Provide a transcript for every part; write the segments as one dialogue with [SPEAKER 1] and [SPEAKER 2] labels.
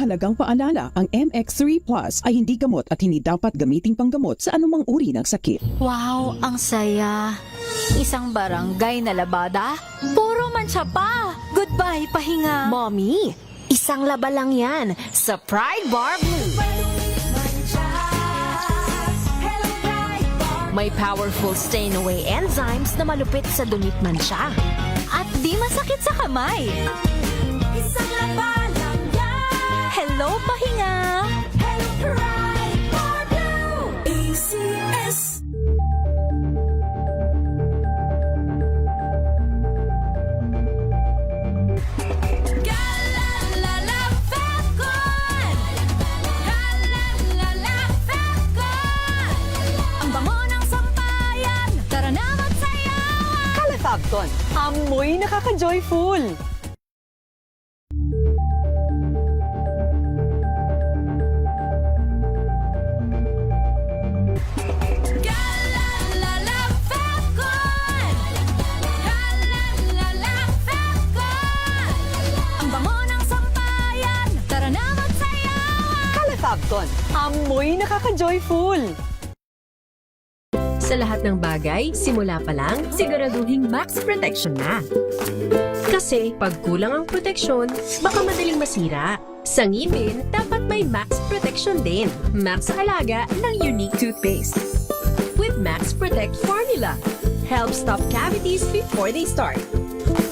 [SPEAKER 1] Mahalagang paalala, ang MX3 Plus ay hindi gamot at hindi dapat gamiting panggamot sa anumang uri ng sakit.
[SPEAKER 2] Wow, ang saya. Isang barangay na labada, puro mancha pa. Goodbye, pahinga.
[SPEAKER 3] Mommy, isang laba lang yan sa Pride Bar Blue. May powerful stain-away enzymes na malupit sa dunit mansya.
[SPEAKER 2] At di masakit sa kamay.
[SPEAKER 3] Isang laba lang yan.
[SPEAKER 2] Hello, pahinga.
[SPEAKER 3] Hello, Pride Bar Blue. ACS.
[SPEAKER 4] Calefacton, amoy nakaka-joyful. Calefacton, amoy nakaka-joyful.
[SPEAKER 5] Sa lahat ng bagay, simula pa lang, siguraduhing max protection na. Kasi pag kulang ang proteksyon, baka madaling masira. Sa ngipin, dapat may max protection din. Max sa alaga ng Unique Toothpaste. With Max Protect Formula, helps stop cavities before they start,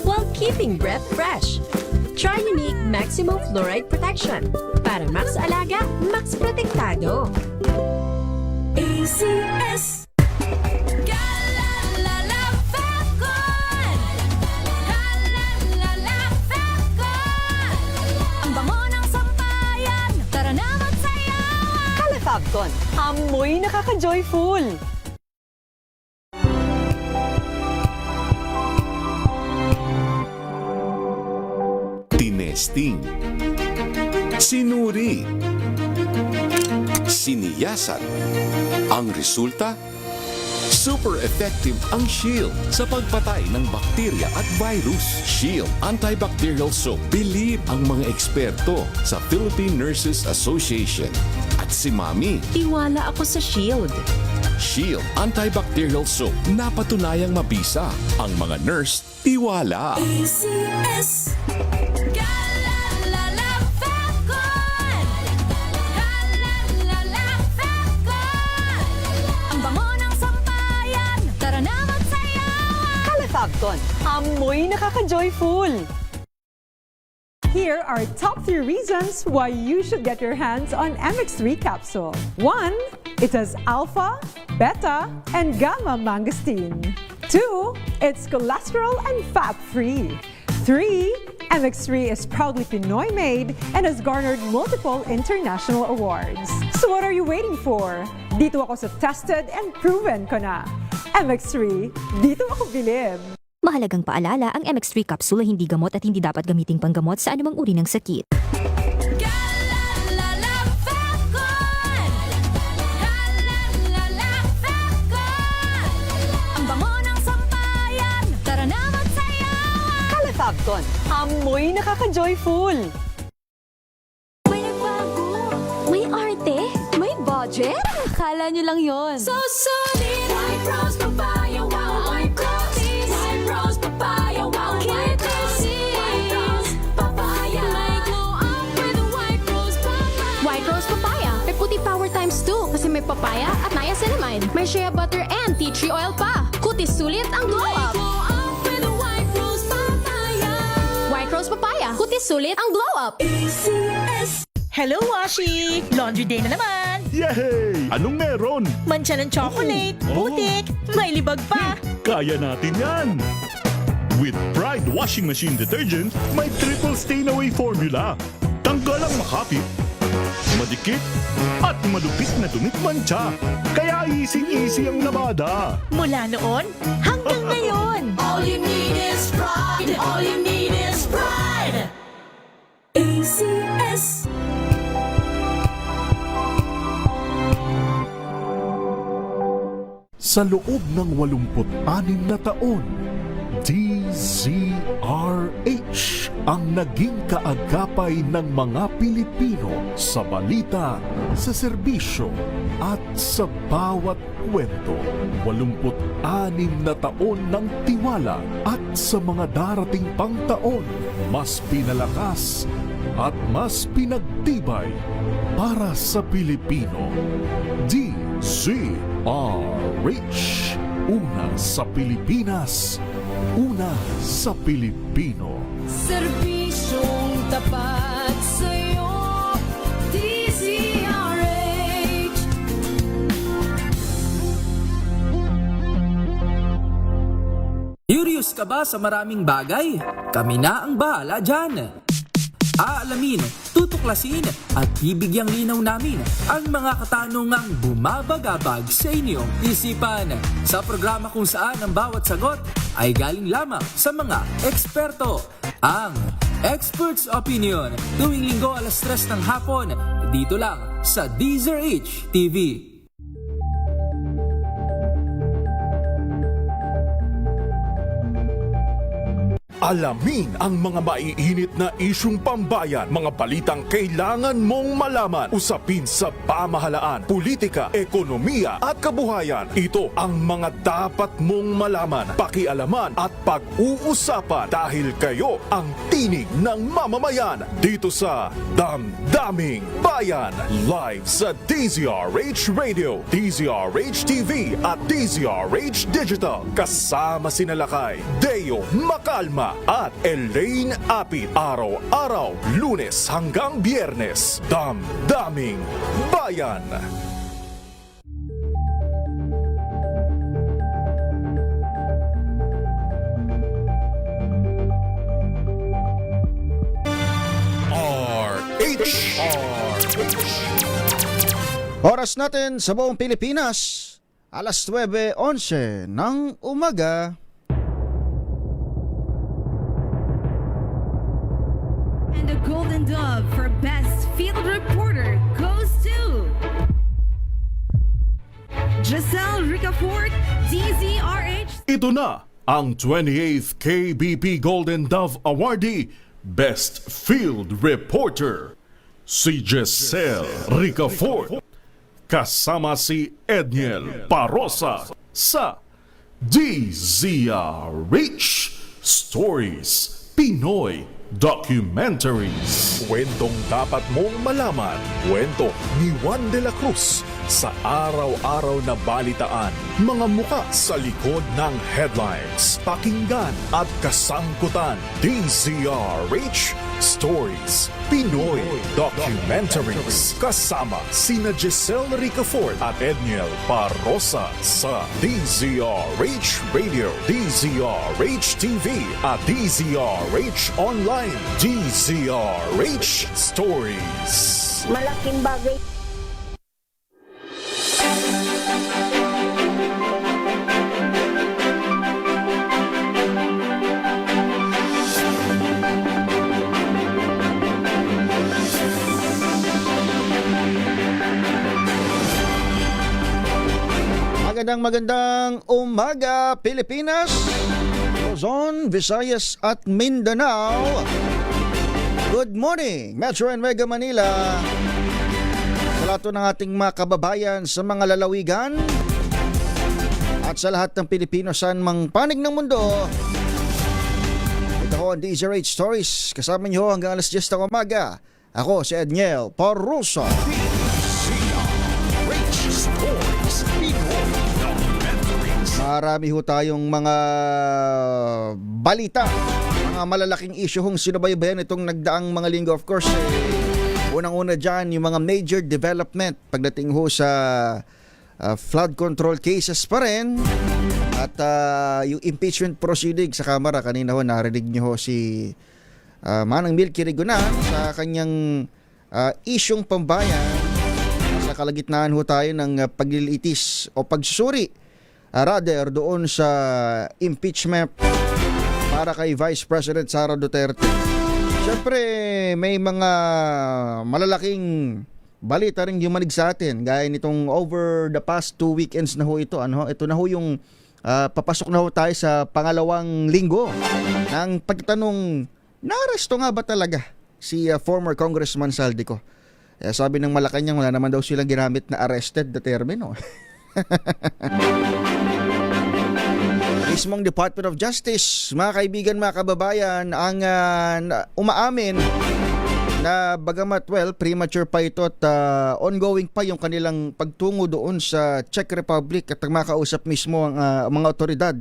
[SPEAKER 5] while keeping breath fresh. Try Unique Maximum Fluoride Protection. Para max sa alaga, max protektado.
[SPEAKER 3] ACS.
[SPEAKER 4] Calefacton, amoy nakaka-joyful.
[SPEAKER 6] Tinesting, sinuri, siniyasan. Ang resulta? Super effective ang Shield sa pagpatay ng bakterya at virus. Shield Antibacterial Soap. Believe ang mga eksperto sa Philippine Nurses Association. At si Mami.
[SPEAKER 5] Tiwala ako sa Shield.
[SPEAKER 6] Shield Antibacterial Soap. Napatunayang mabisa. Ang mga nurse, tiwala.
[SPEAKER 3] ACS.
[SPEAKER 4] Calefacton, amoy nakaka-joyful.
[SPEAKER 7] Here are top 3 reasons why you should get your hands on MX3 capsule. 1. It has alpha, beta, and gamma mangosteen. 2. It's cholesterol and fat-free. 3. MX3 is proudly Pinoy made and has garnered multiple international awards. So what are you waiting for? Dito ako sa tested and proven ko na. MX3, dito ako bilib.
[SPEAKER 8] Mahalagang paalala, ang MX3 capsule ay hindi gamot at hindi dapat gamiting panggamot sa anumang uri ng sakit.
[SPEAKER 4] Calefacton, amoy nakaka-joyful.
[SPEAKER 2] May nagbago. May arte. May budget. Akala nyo lang yon.
[SPEAKER 3] So solid. White Rose Papaya. Wow, White Rose. White Rose Papaya. Wow, White Rose. White Rose Papaya.
[SPEAKER 2] May glow up with White Rose Papaya.
[SPEAKER 9] White Rose Papaya. May puti power times 2 kasi may papaya at niacinamide. May shea butter and tea tree oil pa. Kutis sulit ang glow up.
[SPEAKER 3] Glow up with White Rose Papaya.
[SPEAKER 9] White Rose Papaya. Kutis sulit ang glow up.
[SPEAKER 3] ACS.
[SPEAKER 10] Hello, Washi! Laundry day na naman!
[SPEAKER 11] Yay! Anong meron?
[SPEAKER 10] Mancha ng chocolate, putik, may libag pa!
[SPEAKER 11] Kaya natin yan! With Pride Washing Machine Detergent, may triple stain-away formula. Tanggal ang makapit, madikit, at malupit na dumit mancha. Kaya easy-easy ang labada.
[SPEAKER 10] Mula noon hanggang ngayon!
[SPEAKER 3] All you need is pride. All you need is pride. ACS.
[SPEAKER 11] Sa loob ng 86 na taon, DZRH
[SPEAKER 6] ang naging kaagapay ng mga Pilipino sa balita, sa serbisyo at sa bawat kwento. 86 na taon ng tiwala at sa mga darating pang taon, mas pinalakas at mas pinagtibay para sa Pilipino. DZRH. Una sa Pilipinas, una sa Pilipino.
[SPEAKER 3] Serbisyong tapat sa'yo, DZRH.
[SPEAKER 12] Curious ka ba sa maraming bagay? Kami na ang bahala dyan. Aalamin, tutuklasin at bibigyang linaw namin ang mga katanungang bumabagabag sa inyong isipan. Sa programa kung saan ang bawat sagot ay galing lamang sa mga eksperto. Ang Expert's Opinion, tuwing linggo 3:00 ng hapon, dito lang sa DZRH TV.
[SPEAKER 6] Alamin ang mga maiinit na isyung pambayan, mga balitang kailangan mong malaman, usapin sa pamahalaan, politika, ekonomiya at kabuhayan. Ito ang mga dapat mong malaman, pakialaman at pag-uusapan dahil kayo ang tinig ng mamamayan dito sa Damdaming Bayan. Live sa DZRH Radio, DZRH TV at DZRH Digital. Kasama sina Lakay, Deo Macalma at Elaine Apit. Araw-araw, Lunes hanggang Biyernes. Damdaming Bayan.
[SPEAKER 13] Oras natin sa buong Pilipinas, alas 9:11 ng umaga.
[SPEAKER 14] And the Golden Dove for Best Field Reporter goes to Giselle Ricafort, DZRH.
[SPEAKER 6] Ito na ang 28th KBP Golden Dove Awardee, Best Field Reporter, si Giselle Ricafort. Kasama si Edniel Parosa sa DZRH Stories Pinoy Documentaries. Kwentong dapat mong malaman. Kwento ni Juan de la Cruz sa araw-araw na balitaan. Mga muka sa likod ng headlines. Pakinggan at kasangkutan. DZRH Stories Pinoy Documentaries. Kasama sina Giselle Ricafort at Edniel Parosa sa DZRH Radio, DZRH TV at DZRH Online. DZRH Stories.
[SPEAKER 15] Malaking bagay.
[SPEAKER 13] Magandang umaga, Pilipinas, Luzon, Visayas at Mindanao. Good morning, Metro and Mega Manila. Sa lahat ng ating mga kababayan sa mga lalawigan at sa lahat ng Pilipino saan mang panig ng mundo. Ito ho ang DZRH Stories. Kasama niyo hanggang alas 10 ng umaga. Ako si Edniel Parosa. Marami ho tayong mga balita, mga malalaking issue hong sinubaybayan itong nagdaang mga linggo. Of course, unang-una dyan yung mga major development pagdating ho sa flood control cases pa rin at yung impeachment proceeding sa Kamara. Kanina ho narinig nyo ho si Manang Milky Rigunan sa kanyang isyong pambayan. Sa kalagitnaan ho tayo ng paglilitis o pagsusuri rather doon sa impeachment para kay Vice President Sara Duterte. Siyempre may mga malalaking balita rin yumanig sa atin gaya nitong over the past 2 weekends na ho ito. Ito na ho yung papasok na ho tayo sa pangalawang linggo ng pagtanong naaresto nga ba talaga si former Congressman Saldico? Sabi ng Malacanang, wala naman daw silang ginamit na arrested na termino. Mismong Department of Justice, mga kaibigan, mga kababayan, ang umaamin na bagamat, premature pa ito at ongoing pa yung kanilang pagtungo doon sa Czech Republic at makausap mismo ang mga otoridad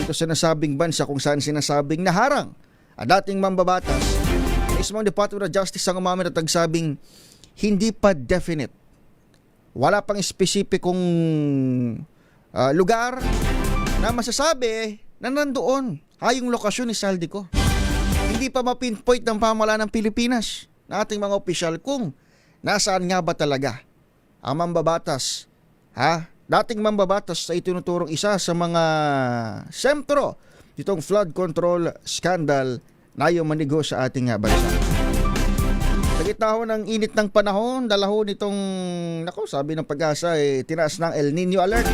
[SPEAKER 13] dito sa nasabing bansa kung saan sinasabing naharang ang dating mambabatas. Mismong Department of Justice ang umamin at nagsabing hindi pa definite. Wala pang espesipikong lugar na masasabi na nandoon yung lokasyon ni Saldico. Hindi pa mapinpoint ng pamahalaan ng Pilipinas na ating mga opisyal kung nasaan nga ba talaga ang mambabatas. Dating mambabatas na itinuturong isa sa mga sentro ditong flood control scandal na yung manigo sa ating bansa. Sa gitna ho ng init ng panahon, dalahon itong, sabi ng Pag-asa, tinaas ng El Nino alert.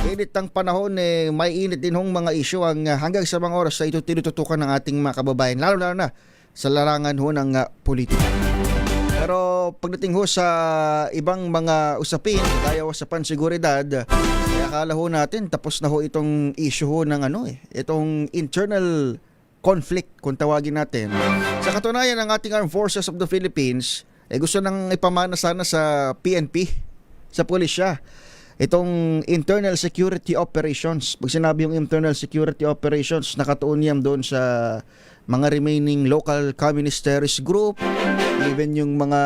[SPEAKER 13] Init ng panahon, may init din hong mga isyu ang hanggang sa mga oras na ito tinututukan ng ating mga kababayan, lalo na sa larangan ho ng politika. Pero pagdating ho sa ibang mga usapin, gaya ho sa pansiguridad, akala ho natin tapos na ho itong issue ho ng itong internal conflict kung tawagin natin. Sa katunayan, ng ating Armed Forces of the Philippines gusto nang ipamana sana sa PNP, sa pulisya, itong internal security operations. Pag sinabi yung internal security operations, nakatuon yan doon sa mga remaining local communist terrorist group, even yung mga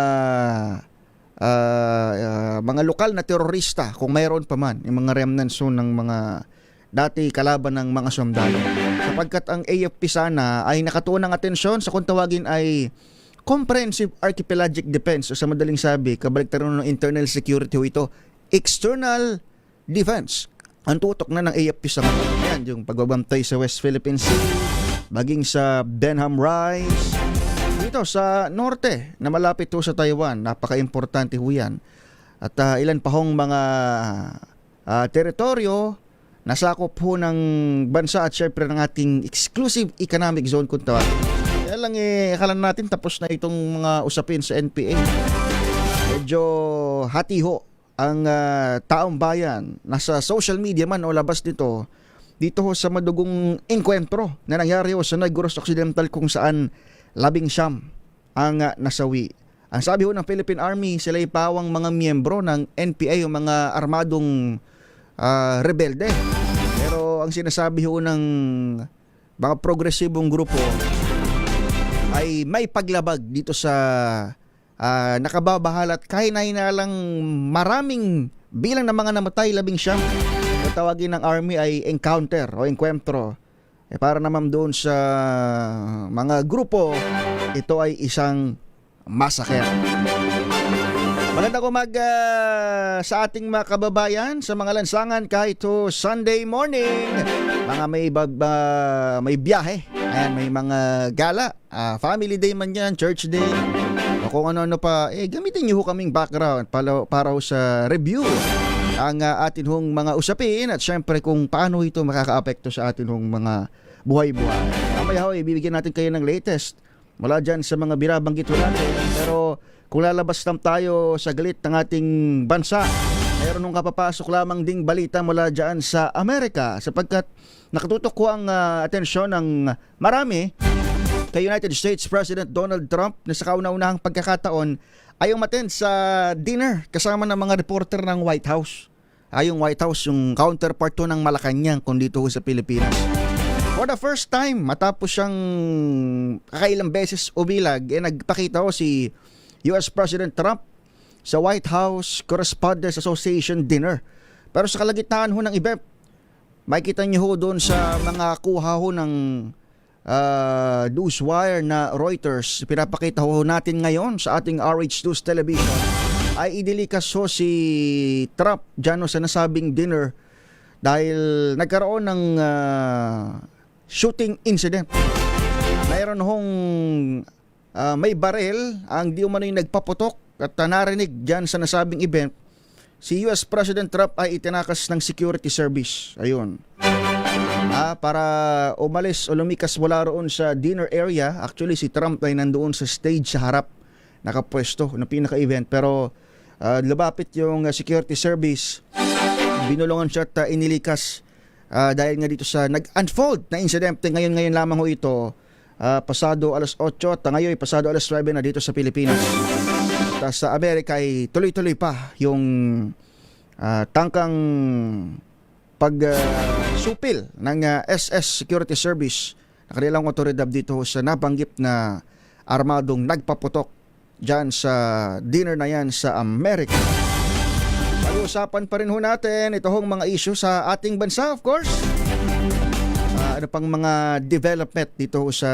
[SPEAKER 13] lokal na terorista, kung mayroon pa man, yung mga remnants ng mga dati kalaban ng mga sundalo. Sapagkat ang AFP sana ay nakatuon ng atensyon sa kung tawagin ay Comprehensive Archipelagic Defense, o sa madaling sabi, kabaliktaran ng internal security ito, external defense. Ang tutok na ng AFP sa mga yan, yung pagbabantay sa West Philippine Sea, maging sa Benham Rise, dito sa norte na malapit ho sa Taiwan, napaka-importante ho yan. At ilan pa hong mga teritoryo nasakop ho ng bansa at syempre ng ating exclusive economic zone kung tawagin. Kaya lang akala natin tapos na itong mga usapin sa NPA. Medyo hati ho ang taong bayan, nasa social media man o labas dito ho sa madugong engkwentro na nangyari ho sa Negros Occidental kung saan 19 ang nasawi. Ang sabi ho ng Philippine Army, sila ay pawang mga miyembro ng NPA o mga armadong rebelde. Pero ang sinasabi ho ng mga progresibong grupo ay may paglabag dito sa nakababahala at kahina-hinalang maraming bilang ng mga namatay, 19. Kung tawagin ng Army ay encounter o encuentro. Para naman doon sa mga grupo, ito ay isang massacre. Magandang umaga sa ating mga kababayan sa mga lansangan kahit Sunday morning. Mga may biyahe, ayan, may mga gala, family day man yan, church day, o kung ano-ano pa, gamitin niyo ho kaming background para ho sa review ang atin hong mga usapin at syempre kung paano ito makakaapekto sa atin hong mga buhay-buhay. Mamaya ho, ibibigyan natin kayo ng latest mula dyan sa mga binabanggit natin. Pero kung lalabas lang tayo sa galit ng ating bansa, mayroon nung kapapasok lamang ding balita mula dyan sa Amerika sapagkat nakatutok ko ang atensyon ng marami kay United States President Donald Trump na sa kauna-unahang pagkakataon ay umattend sa dinner kasama ng mga reporter ng White House. Yung White House, yung counterpart to ng Malacanang kung dito sa Pilipinas. For the first time, matapos siyang kakailang beses umilag, nagpakita ho si US President Trump sa White House Correspondents Association dinner. Pero sa kalagitnaan ho ng event, makikita niyo ho doon sa mga kuha ho ng newswire na Reuters, pinapakita ho natin ngayon sa ating RH News Television, ay idilikas ho si Trump dyan ho sa nasabing dinner dahil nagkaroon ng shooting incident. Mayroon hong may baril ang di umano'y nagpaputok at narinig dyan sa nasabing event. Si US President Trump ay itinakas ng security service. Ayun. para umalis o lumikas mula roon sa dinner area. Actually, si Trump ay nandoon sa stage sa harap, nakapwesto ng pinaka-event. Pero lumapit yung security service, binulungan siya at inilikas dahil nga dito sa nag-unfold na insidente. Ngayon lamang ho ito, pasado alas 8 at ngayon pasado alas 9 na dito sa Pilipinas. At sa Amerika ay tuloy-tuloy pa yung tangkang pagsupil ng SS Security Service na kanilang otoridad dito sa nabanggit na armadong nagpaputok dyan sa dinner na yan sa Amerika. Pag-uusapan pa rin ho natin ito hong mga issue sa ating bansa, of course. Ano pang mga development dito ho sa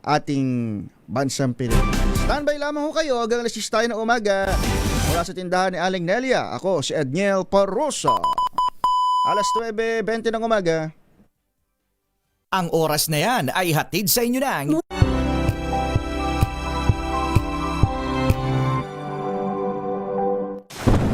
[SPEAKER 13] ating bansang Pilipinas. Standby lamang ho kayo hanggang alas 6 tayo ng umaga. Mula sa tindahan ni Aling Nelia, ako si Edniel Parrosa. Alas 9:20 ng umaga.
[SPEAKER 15] Ang oras na yan ay hatid sa inyo ng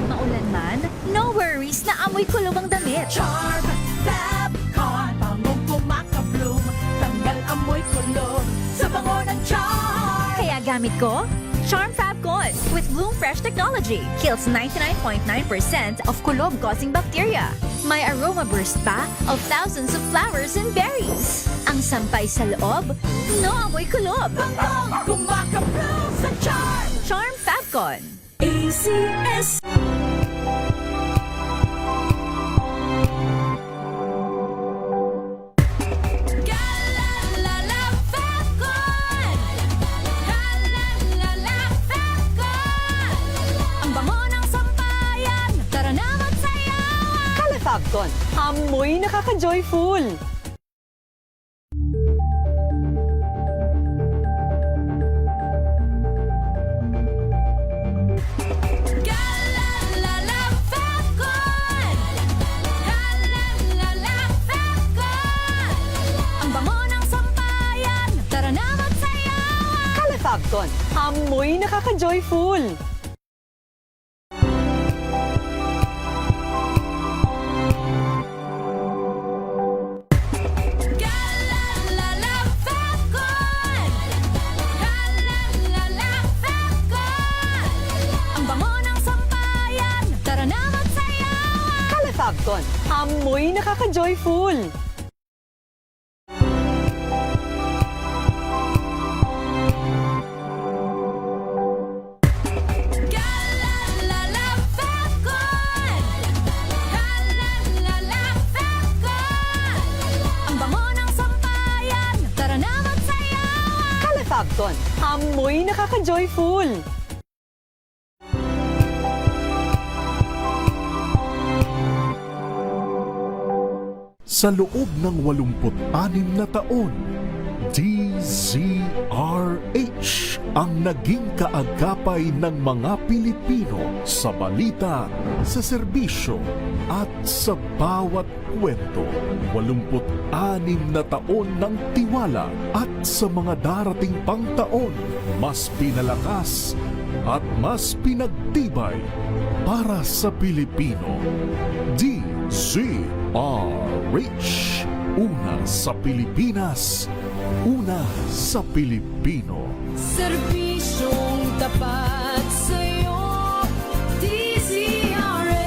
[SPEAKER 2] Maulan man, no worries na amoy kulong ang damit.
[SPEAKER 3] Charm Fabcon, bangong kumakabloom, tanggal amoy kulong sa bango ng charm.
[SPEAKER 2] Kaya gamit ko, Charm Fabcon with Bloom Fresh technology. Kills 99.9% of kulob-causing bacteria. May aroma burst pa of thousands of flowers and berries. Ang sampay sa loob, no amoy kulob.
[SPEAKER 3] Bangong kumakabloom sa charm.
[SPEAKER 2] Charm Fabcon.
[SPEAKER 3] ACS.
[SPEAKER 4] Fabcon, amoy nakaka-joyful.
[SPEAKER 2] Ang bango ng sampayan, tara na magsayawan.
[SPEAKER 4] Kala Fabcon, amoy nakaka-joyful. Fabcon, amoy nakaka-joyful.
[SPEAKER 2] Ang bango ng sampayan, tara na magsayawan.
[SPEAKER 4] Kala Fabcon, amoy nakaka-joyful.
[SPEAKER 11] Sa loob ng 86 na taon, DZRH ang naging kaagapay ng mga Pilipino sa balita, sa serbisyo at sa bawat kwento. 86 na taon ng tiwala at sa mga darating pang taon, mas pinalakas at mas pinagtibay para sa Pilipino. DZRH. Una sa Pilipinas, una sa Pilipino.
[SPEAKER 3] Serbisyong tapat sa'yo, DZRH.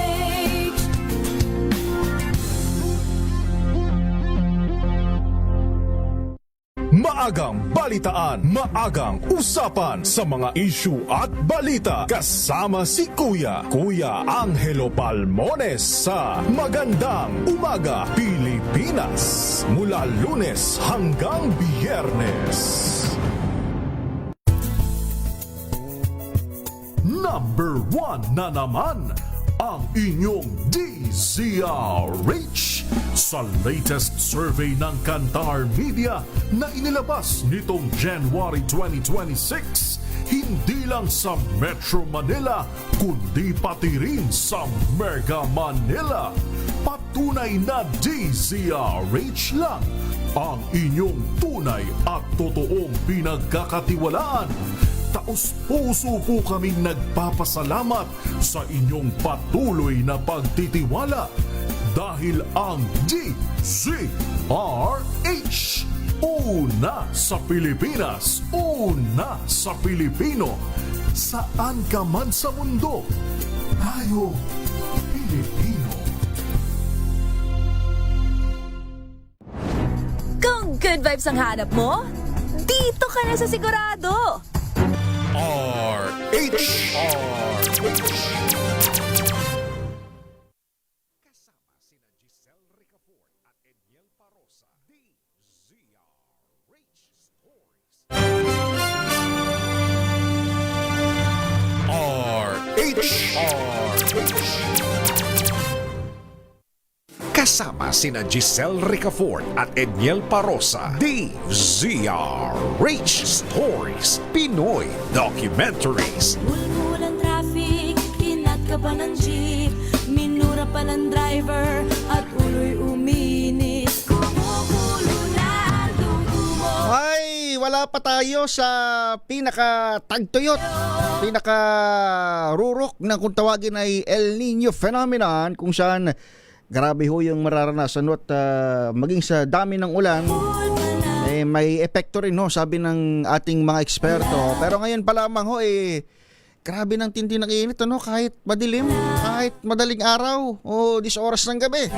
[SPEAKER 11] Maagang balitaan, maagang usapan sa mga issue at balita. Kasama si Kuya Angelo Palmones sa Magandang Umaga Pilipinas. Mula Lunes hanggang Biyernes. Number 1 na naman ang inyong DZRH sa latest survey ng Kantar Media na inilabas nitong January 2026. Hindi lang sa Metro Manila, kundi pati rin sa Mega Manila. Patunay na DZRH lang ang inyong tunay at totoong pinagkakatiwalaan. Taos-puso po kaming nagpapasalamat sa inyong patuloy na pagtitiwala. Dahil ang DZRH, una sa Pilipinas, una sa Pilipino, saan ka man sa mundo, tayo Pilipino.
[SPEAKER 10] Kung good vibes ang hanap mo, dito ka na sa sigurado.
[SPEAKER 11] RH.
[SPEAKER 16] Kasama sina Giselle Ricafort at Edniel Parosa. DZRH Stories, Pinoy Documentaries.
[SPEAKER 3] Bulbulan traffic, kinat ka ba ng jeep? Minura pa ng driver at ulo'y uminit. Kumukulo na ang dugo mo.
[SPEAKER 13] Ay, wala pa tayo sa pinaka-tagtuyot, pinaka-rurok na kung tawagin ay El Nino phenomenon, kung saan grabe ho yung mararanasan at maging sa dami ng ulan, may epekto rin ho, sabi ng ating mga eksperto. Pero ngayon pa lamang ho, grabe ng tindi ng init, kahit madilim, kahit madaling araw, o 10 oras ng gabi.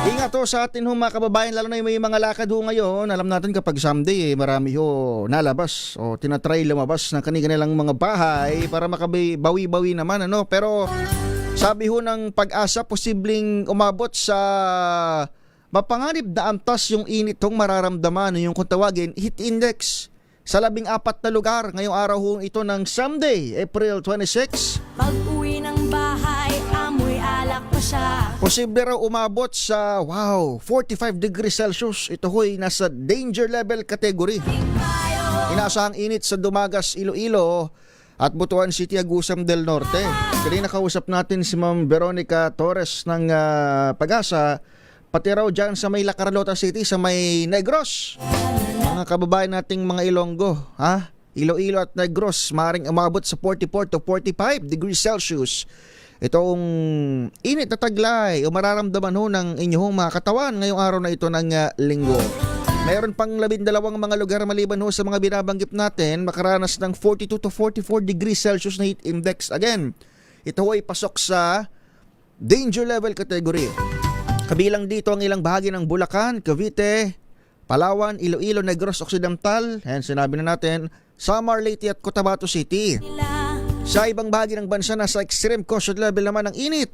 [SPEAKER 13] Ingat ho sa atin ho mga kababayan, lalo na yung may mga lakad ho ngayon. Alam natin kapag someday, marami ho nalabas o tinatry lumabas ng kanilang mga bahay para makabawi-bawi naman. Pero sabi ho ng Pag-asa, posibleng umabot sa mapanganib na antas yung init hong mararamdaman, yung kung tawagin heat index sa 14 na lugar ngayong araw ho ito ng Sunday, April 26.
[SPEAKER 3] Pag uwi ng bahay, amoy alak pa siya.
[SPEAKER 13] Posible raw umabot sa 45 degrees Celsius. Ito ho'y nasa danger level category. Inaasahang init sa Dumagas, Iloilo at Butuan City, Agusan del Norte. Kanina kausap natin si Ma'am Veronica Torres ng Pag-asa, pati raw dyan sa may La Carlota City, sa may Negros. Mga kababayan nating mga Ilonggo, Iloilo at Negros, maaaring umabot sa 44 to 45 degrees Celsius. Itong init na taglay o mararamdaman ho ng inyong mga katawan ngayong araw na ito ng linggo. Mayroon pang 12 mga lugar maliban ho sa mga binabanggit natin makaranas ng 42 to 44 degrees Celsius na heat index. Again, ito ay pasok sa danger level category. Kabilang dito ang ilang bahagi ng Bulacan, Cavite, Palawan, Iloilo, Negros Occidental, and sinabi na natin, Samar, Leyte at Cotabato City. Sa ibang bahagi ng bansa, nasa extreme caution level naman ng init.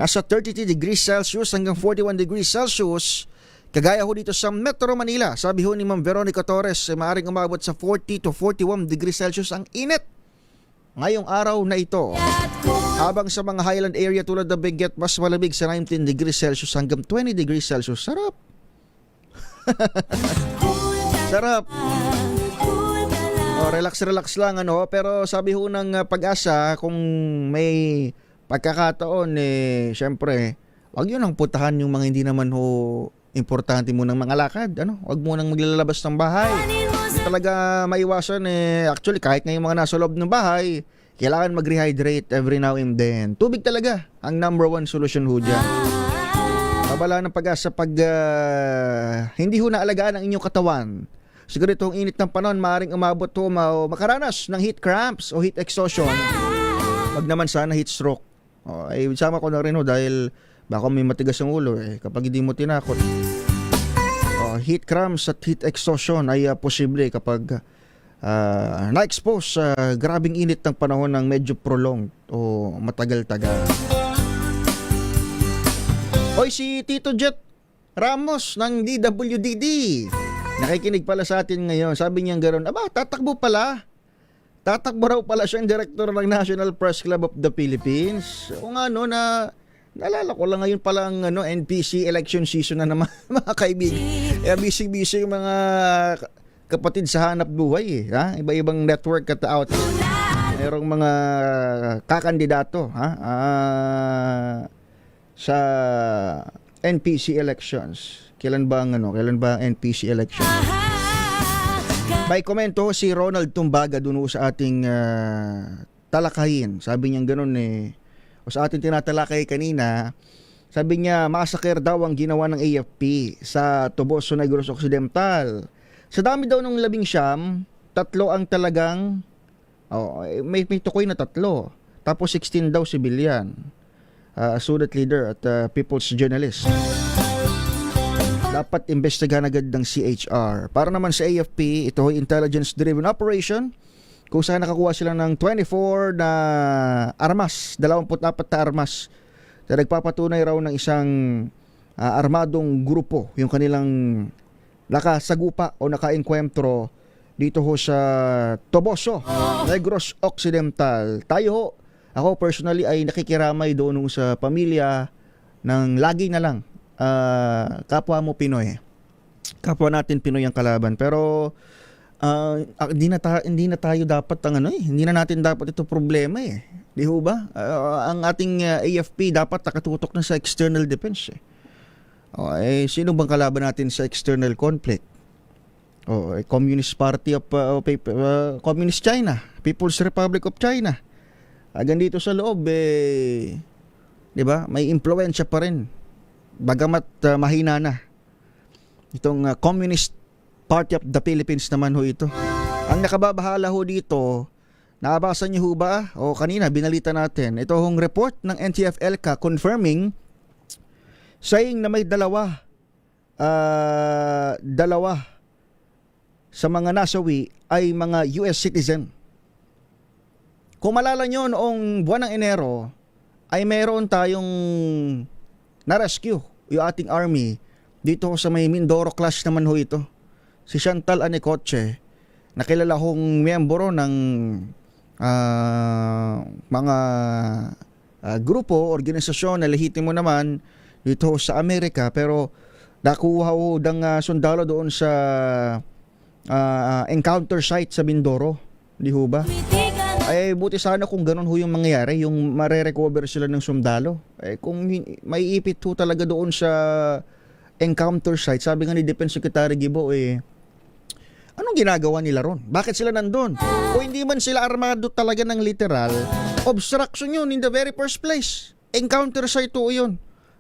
[SPEAKER 13] Nasa 32 degrees Celsius hanggang 41 degrees Celsius. Kagaya ho dito sa Metro Manila, sabi ho ni Ma'am Veronica Torres, maaaring umabot sa 40 to 41 degrees Celsius ang init ngayong araw na ito. Habang sa mga highland area tulad ng Benguet, mas malamig sa 19 degrees Celsius hanggang 20 degrees Celsius. Sarap! Sarap! Relax lang pero sabi ho ng Pag-asa, kung may pagkakataon, syempre, wag yun ang putahan yung mga hindi naman ho importante mo ng mga lakad. Wag mo nang maglalabas ng bahay. Hindi talaga maiwasan actually, kahit ngayong mga nasa loob ng bahay, kailangan mag-rehydrate every now and then. Tubig talaga ang number one solution ho dyan. Babala ng Pag-asa pag hindi ho naalagaan ang inyong katawan. Siguro itong init ng panahon, maaaring umabot ho makaranas ng heat cramps o heat exhaustion. Wag naman sana heat stroke. Sama ko na rin ho dahil baka may matigas ang ulo kapag hindi mo tinakot. Heat cramps at heat exhaustion ay posible kapag na-expose sa grabing init ng panahon ng medyo prolonged o matagal-tagal. Hoy, si Tito Jet Ramos ng DWDD nakikinig pala sa atin ngayon. Sabi niya gano'n, tatakbo pala. Tatakbo raw pala siyang director ng National Press Club of the Philippines. O nga naalala ko lang ngayon pala ang NPC election season na naman, mga kaibigan. Busy-busy yung mga kapatid sa hanap buhay Iba-ibang network at out. Merong mga kakandidato sa NPC elections. Kailan ba NPC election? May komento si Ronald Tumbaga dun sa ating talakayin. Sabi niya gano'n o sa ating tinatalakay kanina, Sabi niya, massacre daw ang ginawa ng AFP sa Toboso, Negros Occidental. Sa dami daw ng 11, 3 ang talagang, may tukoy na 3. Tapos 16 daw civilian. Student leader at people's journalist. Dapat investigahan agad ng CHR. Para naman sa AFP, ito ay intelligence-driven operation kung saan nakakuha sila ng 24 na armas, 24 na armas na nagpapatunay raw ng isang armadong grupo yung kanilang nakasagupa o nakaenkwentro dito ho sa Toboso, Negros Occidental. Ako personally ay nakikiramay doon sa pamilya ng lagi na lang kapwa mo Pinoy. Kapwa natin Pinoy ang kalaban. Pero hindi na tayo dapat hindi na natin dapat ito problema eh. Di ho ba? Ang ating AFP dapat nakatutok na sa external defense eh. Sino bang kalaban natin sa external conflict? Communist Party of Communist China, People's Republic of China. Ganito sa loob di ba? May impluwensya pa rin. Bagamat mahina na. Itong Communist Party of the Philippines naman ho ito. Ang nakababahala ho dito, nabasa niyo ho ba? Kanina binalita natin. Ito hong report ng NTF-ELCA confirming saying na may dalawa sa mga nasawi ay mga US citizen. Kung malala nyo, noong buwan ng Enero ay mayroon tayong na-rescue yung ating army dito sa may Mindoro class naman ho ito. Si Chantal Anicoche, nakilala hong miyembro ng mga grupo, organisasyon na lehitimo naman dito sa Amerika, pero nakuha ho ng sundalo doon sa encounter site sa Mindoro. Di ho ba? Buti sana kung ganun ho yung mangyayari, yung mare-recover sila ng sundalo. Kung may ipit ho talaga doon sa encounter site, sabi nga ni Defense Secretary Gibo, anong ginagawa nila ron? Bakit sila nandun? O hindi man sila armado talaga ng literal, obstruction yun in the very first place. Encounter site ho yun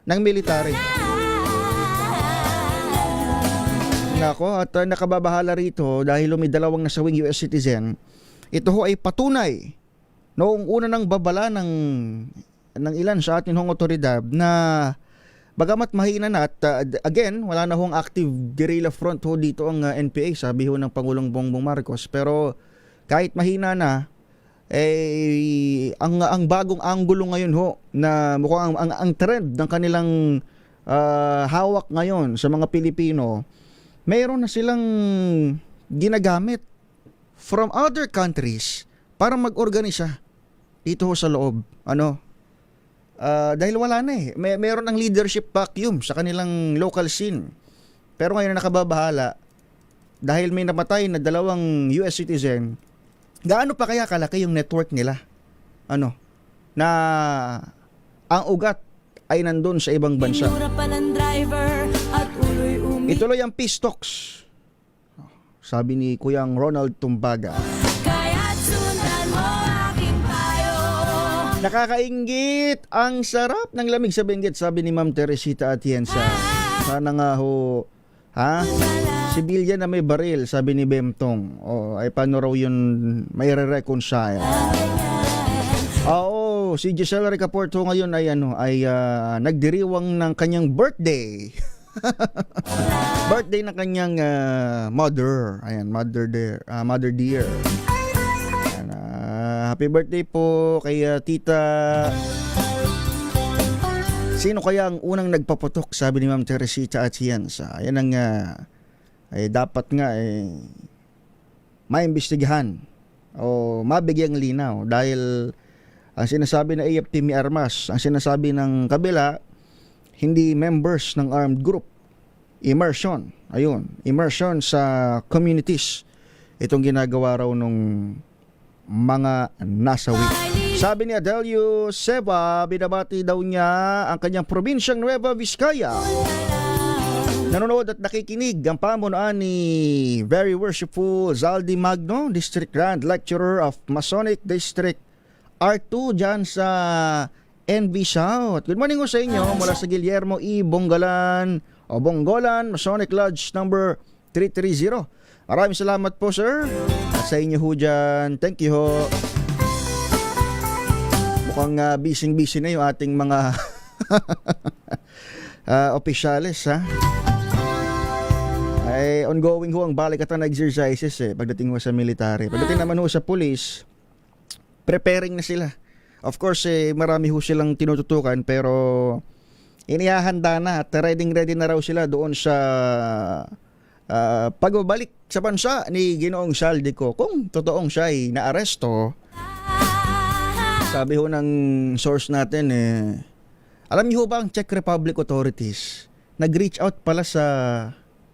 [SPEAKER 13] ng military. Nako, at nakababahala rito dahil may dalawang nasawing US citizen. Ito ho ay patunay noong una ng babala ng ilan sa ating hong otoridad na bagamat mahina na at again, wala na hong active guerrilla front ho dito ang NPA, sabi ho ng Pangulong Bongbong Marcos. Pero kahit mahina na, ang bagong anggulo ngayon ho na mukhang ang trend ng kanilang hawak ngayon sa mga Pilipino, mayroon na silang ginagamit from other countries para mag-organisa dito sa loob. Dahil wala na eh. Mayroon ang leadership vacuum sa kanilang local scene. Pero ngayon na nakababahala, dahil may namatay na 2 US citizen, gaano pa kaya kalaki yung network nila? Na ang ugat ay nandun sa ibang bansa. Ituloy ang peace talks, sabi ni Kuyang Ronald Tumbaga. Nakakainggit, ang sarap ng lamig sa Benguet, sabi ni Ma'am Teresita Atienza. Sana nga ho, sibilya na may baril, sabi ni Bemtong. Ay paano raw yun may re-reconcile? Si Giselle Ricaporto ngayon ay nagdiriwang ng kanyang birthday. Birthday ng kanyang mother. Ayan, mother dear. Ayan, happy birthday po kay Tita. Sino kaya ang unang nagpaputok, sabi ni Ma'am Teresita Atienza. Ayan ang dapat nga maimbestigahan o mabigyang linaw dahil ang sinasabi na AFP may armas, ang sinasabi ng kabila hindi members ng armed group. Immersion. Ayun, immersion sa communities. Itong ginagawa raw nung mga nasawi. Sabi ni Adelio Seba, binabati daw niya ang kanyang probinsyang Nueva Vizcaya. Nanonood at nakikinig ang pamunuan ni Very Worshipful Zaldi Magno, District Grand Lecturer of Masonic District R2 dyan sa NV South. Good morning ho sa inyo mula sa Guillermo E. Bongolan, Masonic Lodge number 330. Maraming salamat po, sir. At sa inyo ho dyan, thank you ho. Mukhang busy-busy na yung ating mga opisyalis, ha? Ay ongoing ho ang balikatan na exercises pagdating ho sa military. Pagdating naman ho sa police, preparing na sila. Of course, marami ho silang tinututukan pero inihahanda na at ready na raw sila doon sa pagbabalik sa bansa ni Ginoong Saldico. Kung totoong siya ay naaresto, sabi ho ng source natin alam niyo ho ba ang Czech Republic authorities nag-reach out pala sa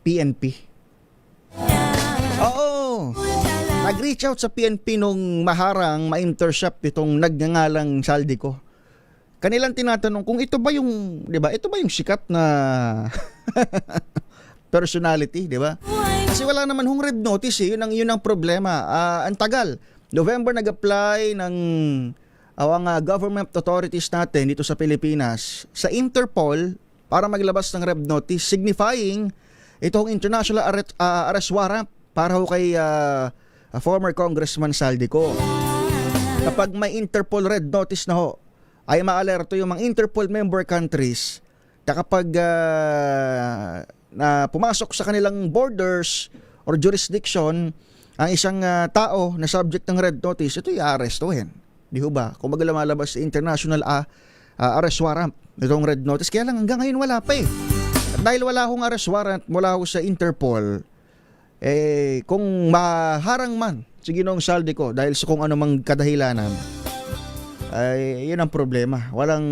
[SPEAKER 13] PNP? Oo, nag-reach out sa PNP nung maharang ma-intercept itong nagngangalang Saldico. Kanilang tinatanong kung ito ba yung, 'di ba? Ito ba yung sikat na personality, 'di ba? Kasi wala naman hong red notice, yun ang problema. Ang tagal. November nag-apply ng ang government authorities natin dito sa Pilipinas sa Interpol para maglabas ng red notice signifying itong international arrest warrant para ho kay former Congressman Saldico. Kapag may Interpol red notice na ho, ay maalerto yung mga Interpol member countries na kapag na pumasok sa kanilang borders or jurisdiction ang isang tao na subject ng red notice, ito i-arrestuhin. Di ho ba? Kung lumalabas sa international arrest warrant itong red notice, kaya lang hanggang ngayon wala pa At dahil wala akong arrest warrant mula ho sa Interpol, kung maharang man si Ginoong Saldico dahil sa kung anumang kadahilanan, ay yun ang problema. Walang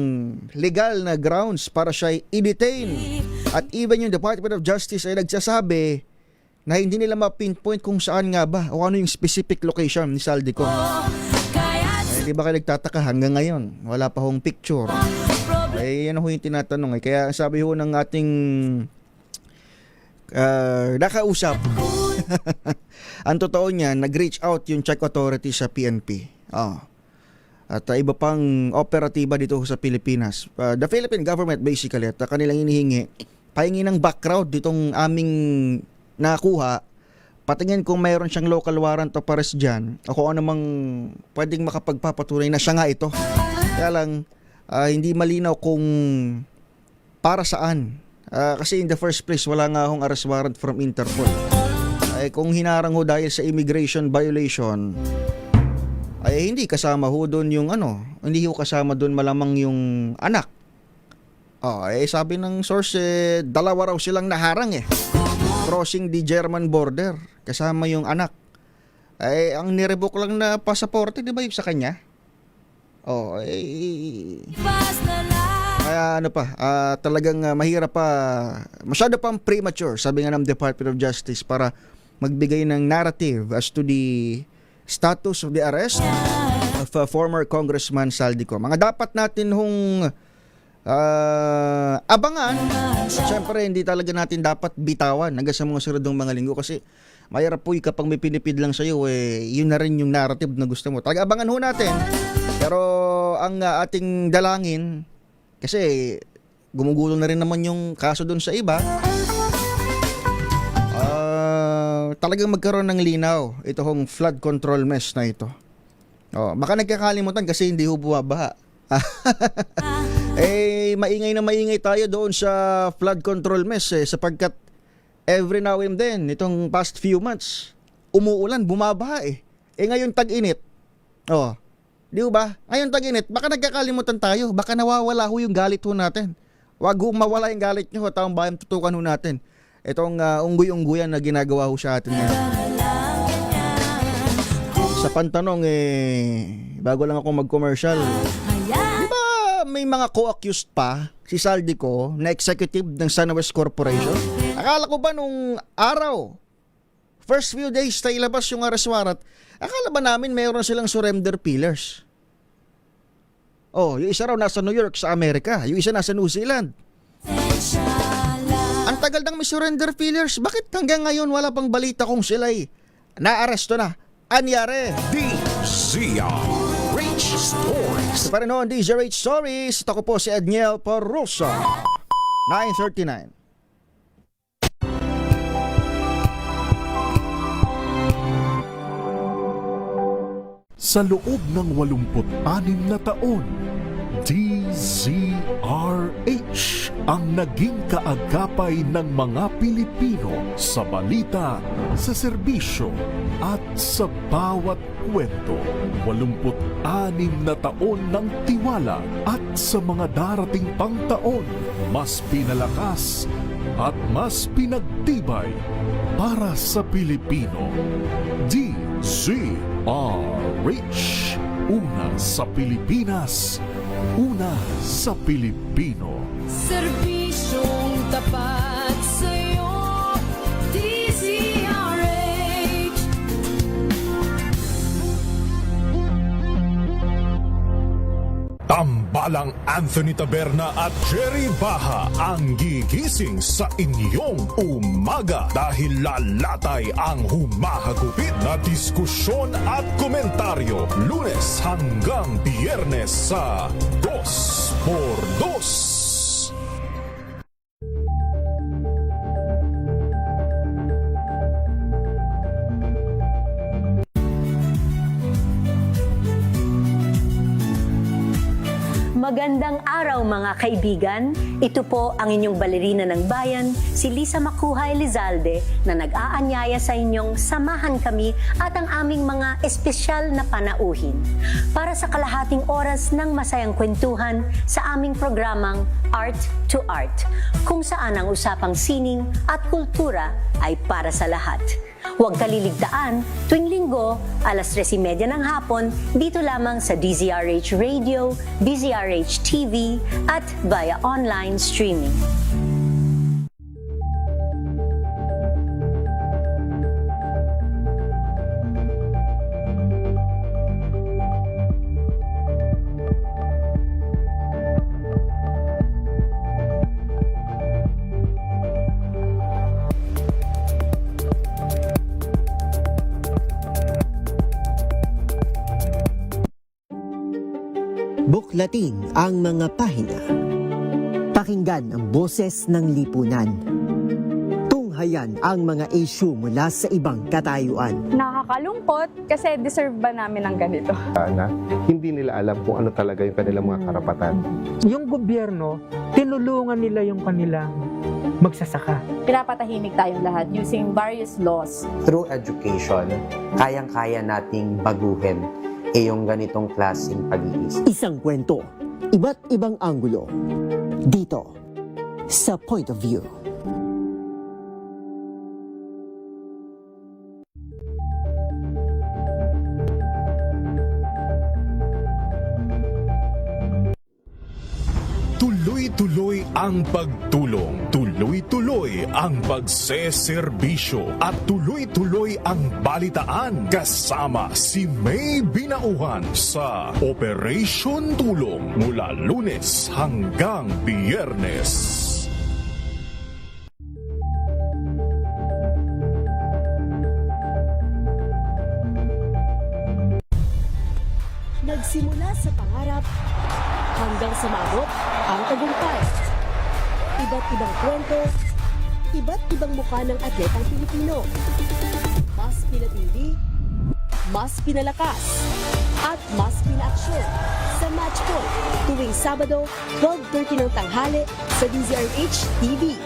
[SPEAKER 13] legal na grounds para siya i-detain. At even yung Department of Justice ay nagsasabi na hindi nila ma-pinpoint kung saan nga ba o ano yung specific location ni Saldico. Di ba kayo nagtataka hanggang ngayon? Wala pa hong picture. Yan ho yung tinatanong. Kaya sabi ho ng ating nakausap, ang totoo niyan, nag-reach out yung Czech authority sa PNP. At iba pang operatiba dito sa Pilipinas. The Philippine government basically, at kanilang inihingi, pahingi ng background ditong aming nakuha, patingin kung mayroon siyang local warrant of arrest dyan o kung anumang pwedeng makapagpapatunay na siya nga ito. Kaya lang, hindi malinaw kung para saan. Kasi in the first place, wala nga akong arrest warrant from Interpol. Kung hinarang ho dahil sa immigration violation, ay hindi kasama ho doon yung hindi ho kasama doon malamang yung anak. Sabi ng source, dalawa raw silang naharang crossing the German border kasama yung anak. Ang nirevoke lang na pasaporte, di ba yung sa kanya? Kaya talagang mahirap pa, masyado pang premature, sabi nga ng Department of Justice, para magbigay ng narrative as to the status of the arrest of former Congressman Saldico. Mga dapat natin hong abangan. Siyempre, hindi talaga natin dapat bitawan hanggang sa mga suradong mga linggo kasi mahirap po kapag may pinipid lang sa'yo, yun na rin yung narrative na gusto mo. Talaga abangan ho natin. Pero ang ating dalangin, kasi gumugulo na rin naman yung kaso doon sa iba, talagang magkaroon ng linaw ito hong flood control mesh na ito. Baka nagkakalimutan kasi hindi ho bumabaha. Maingay na maingay tayo doon sa flood control mesh sapagkat every now and then, itong past few months, umuulan, bumabaha ngayon tag-init. Di ba? Ngayon tag-init, baka nagkakalimutan tayo, baka nawawala ho yung galit ho natin. Wag ho mawala yung galit nyo, taong bayan, tutukan ho natin itong unggoy-unggoyan na ginagawa ho sa atin ngayon. Sa pantanong, bago lang ako mag-commercial, di ba may mga co-accused pa si Saldico na executive ng SunWest Corporation? Akala ko ba nung araw, first few days na ilabas yung arrest warrant, akala ba namin mayroon silang surrender pillars? Yung isa raw nasa New York sa Amerika, yung isa nasa New Zealand. Ang tagal nang may surrender pillars, bakit hanggang ngayon wala pang balita kung sila'y naaresto na? Anyari?
[SPEAKER 16] DZR. Reach Stories.
[SPEAKER 13] Para noon, DZRH Stories. Ito ko po si Edniel Parusa. 9:39.
[SPEAKER 11] Sa loob ng 86 na taon, DZRH ang naging kaagapay ng mga Pilipino sa balita, sa serbisyo at sa bawat kwento. 86 na taon ng tiwala at sa mga darating pang taon, mas pinalakas at mas pinagtibay para sa Pilipino. DZRH. Una sa Pilipinas, una sa Pilipino.
[SPEAKER 3] Serbisyong tapat sa'yo, DZRH.
[SPEAKER 16] Tambalang Anthony Taberna at Jerry Baha ang gigising sa inyong umaga dahil lalatay ang humahagupit na diskusyon at komentaryo Lunes hanggang Biyernes sa 2x2.
[SPEAKER 17] Magandang araw mga kaibigan. Ito po ang inyong balerina ng bayan, si Lisa Makuha Elizalde, na nag-aanyaya sa inyong samahan kami at ang aming mga espesyal na panauhin para sa kalahating oras ng masayang kwentuhan sa aming programang Art to Art, kung saan ang usapang sining at kultura ay para sa lahat. Huwag kaliligtaan, tuwing linggo, alas 3:30 ng hapon, dito lamang sa DZRH Radio, DZRH TV, at via online streaming.
[SPEAKER 18] Buklatin ang mga pahina. Pakinggan ang boses ng lipunan. Tunghayan ang mga issue mula sa ibang katayuan.
[SPEAKER 19] Nakakalungkot kasi deserve ba namin ng ganito?
[SPEAKER 20] Na hindi nila alam kung ano talaga yung kanilang mga karapatan.
[SPEAKER 21] Yung gobyerno, tinulungan nila yung kanilang magsasaka.
[SPEAKER 19] Pinapatahimik tayong lahat using various laws.
[SPEAKER 22] Through education, kayang-kaya nating baguhin yung ganitong klaseng pag-iisip.
[SPEAKER 18] Isang kwento, iba't ibang anggulo. Dito, sa Point of View.
[SPEAKER 16] Tuloy-tuloy ang pagtulong, tuloy-tuloy ang pagseserbisyo at tuloy-tuloy ang balitaan kasama si May Binauhan sa Operation Tulong mula Lunes hanggang Biyernes.
[SPEAKER 23] Nagsimula sa pangarap hanggang sa maabot ang tagumpay. Iba't ibang kwento, iba't ibang mukha ng atletang Pilipino. Mas pinatindi, mas pinalakas, at mas pinaaksyon sa Match Point tuwing Sabado, 12:30 ng tanghali sa DZRH TV.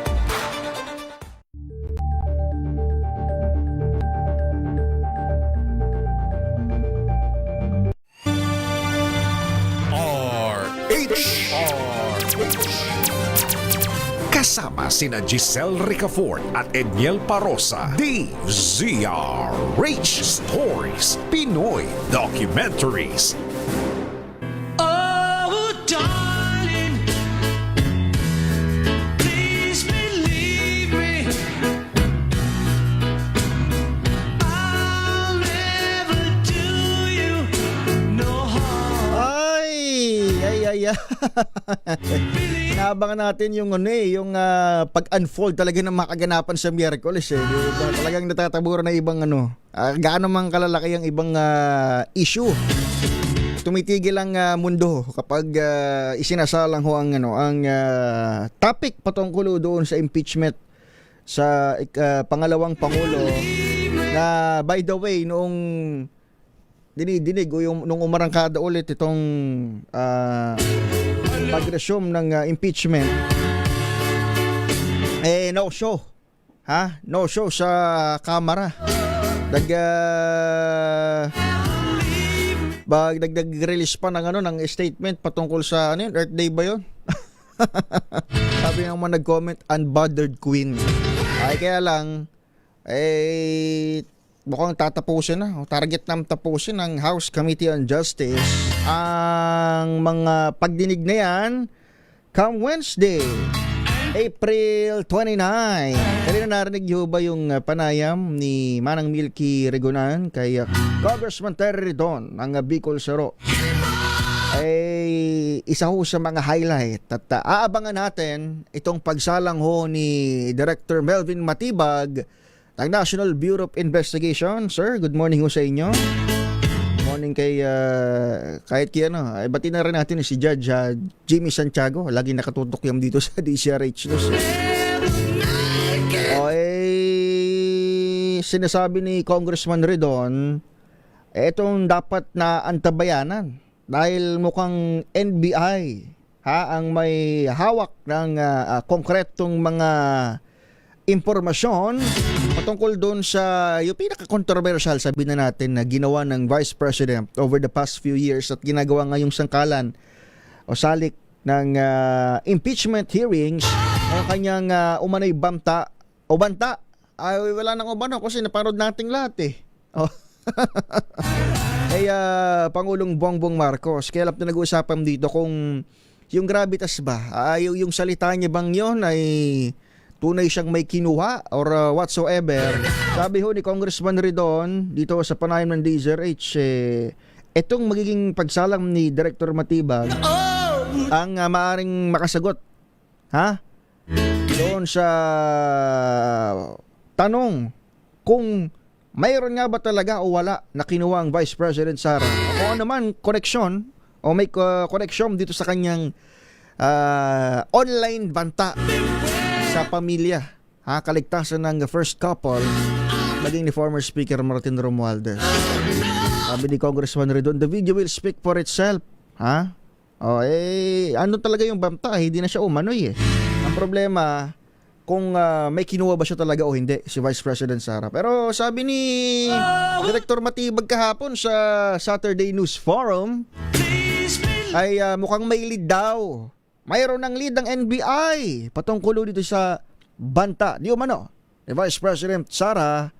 [SPEAKER 16] Kasama sina Giselle Ricafort at Edniel Parosa. DZRH Stories, Pinoy Documentaries.
[SPEAKER 3] Oh, darling, please believe me. I'll never do you no harm.
[SPEAKER 13] Ay. Inaabangan natin yung pag-unfold talaga ng mga kaganapan sa Miyerkules diba? Talagang natataburan na ibang gaano mang kalalaki ang ibang issue tumitigil ang mundo kapag isinasalang ho ang topic patungkol doon sa impeachment sa pangalawang pangulo na by the way noong dinidinig o nung umarangkada ulit itong pag-resume ng impeachment no show. No show sa Kamara. Nag-release pa ng statement patungkol sa Earth Day ba yun? Sabi naman nag-comment, unbothered queen. Ay kaya lang, mukhang tatapusin na. Target na tapusin ng House Committee on Justice ang mga pagdinig na yan come Wednesday, April 29. Kanina narinig niyo ba yung panayam ni Manang Milky Regonan kay Congressman Terry Ridon ng Bicol Sero? Isa ho sa mga highlight at aabangan natin itong pagsalang ho ni Director Melvin Matibag ng National Bureau of Investigation. Sir, good morning ho sa inyo. Morning kay kahit kaya bati na rin natin si Judge Jimmy Santiago, lagi nakatutok yan dito sa DCRH News. Sinasabi ni Congressman Ridon etong dapat na antabayanan dahil mukhang NBI ang may hawak ng konkretong mga impormasyon patungkol doon sa yung pinaka-controversial, sabihin na natin, na ginawa ng Vice President over the past few years at ginagawa ngayong sangkalan o salik ng impeachment hearings o kanyang umano'y banta o banta. Ay, wala nang umano kasi napanood nating lahat Pangulong Bongbong Marcos, kaya na nag-uusapan dito kung yung gravitas ba, yung salita niya bang yun ay tunay siyang may kinuha or whatsoever. Sabi ho ni Congressman Ridon dito sa panayam ng DZRH, itong magiging pagsalang ni Director Matibag ang maaring makasagot doon sa tanong kung mayroon nga ba talaga o wala na kinuha ang Vice President Sara o naman koneksyon o may koneksyon dito sa kanyang online banta sa pamilya, kaligtasan ng first couple maging ni former Speaker Martin Romualdez. Sabi ni Congressman Ridon, the video will speak for itself. Ano talaga yung banta? Hindi na siya umano'y Ang problema, kung may kinuha ba siya talaga o hindi, si Vice President Sara. Pero sabi ni Director Matibag kahapon sa Saturday News Forum, ay mukhang may lead daw. Mayroon ng lead ng NBI patungkol dito sa banta di umano ni Vice President Sara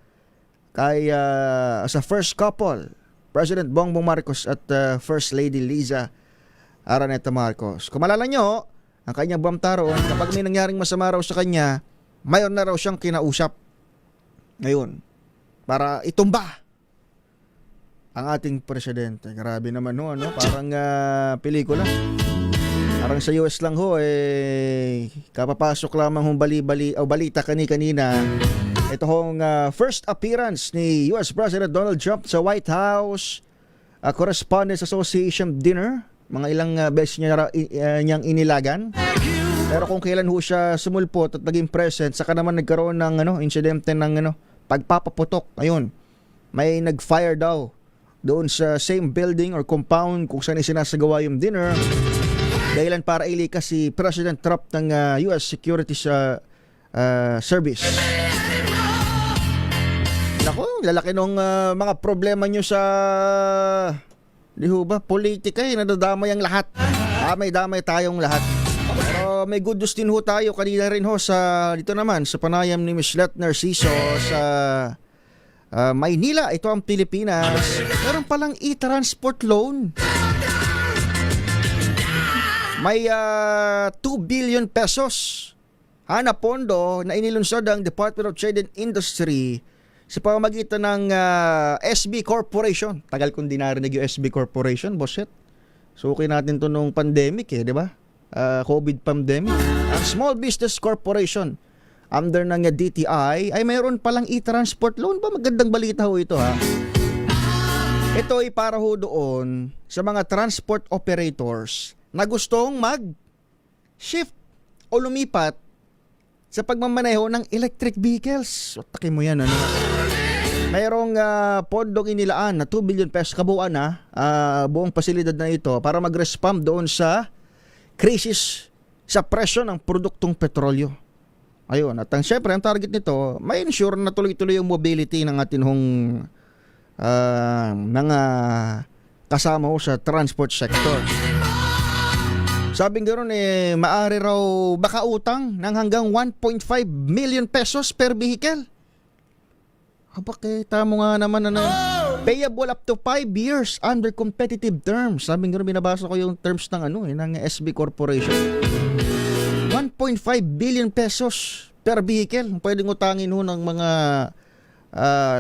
[SPEAKER 13] kay sa first couple, President Bongbong Marcos at First Lady Liza Araneta Marcos. Kung malala nyo, ang kanyang banta roon, kapag may nangyaring masama raw sa kanya, mayroon na raw siyang kinausap ngayon para itumba ang ating presidente. Grabe naman parang pelikula. Parang sa US lang kapapasok lamang hong balita kanina. Ito hong first appearance ni US President Donald Trump sa White House Correspondents Association dinner. Mga ilang beses niyang inilagan. Pero kung kailan ho siya sumulpot at naging present, saka naman nagkaroon ng insidente ng pagpapaputok. Ayun, may nag-fire daw doon sa same building or compound kung saan isinasagawa yung dinner. Dahilan para ilikas si President Trump ng US Security Service. Naku, lalaki nung mga problema nyo sa politika nadadamay ang lahat. May damay tayong lahat. Pero may good news din ho tayo kanina rin ho sa dito naman sa panayam ni Ms. Let Narciso sa Maynila. Ito ang Pilipinas. Meron palang e-transport loan. May 2 billion pesos na pondo na inilunsad ang Department of Trade and Industry sa pamamagitan ng SB Corporation. Tagal kong di narinig yung SB Corporation, bosset. Suki natin to nung pandemic di ba? COVID pandemic. Ang Small Business Corporation under ng DTI ay mayroon palang e-transport loan ba? Magandang balita ho ito Ito ay para ho doon sa mga transport operators na gustong mag-shift o lumipat sa pagmamaneho ng electric vehicles. Takin mo yan, ano? Mayroong pondong inilaan na 2 billion pesos kabuuan na buong pasilidad na ito para mag-respond doon sa krisis sa presyo ng produktong petrolyo. Ayun, at syempre ang target nito, may ensure na tuloy-tuloy yung mobility ng ating mga kasama ho sa transport sector. Sabing ganoon maaari raw baka utang ng hanggang 1.5 million pesos per vehicle. Kita mo nga naman payable up to 5 years under competitive terms. Sabing ganoon, binabasa ko yung terms ng ng SB Corporation. 1.5 billion pesos per vehicle pwedeng utangin ho ng mga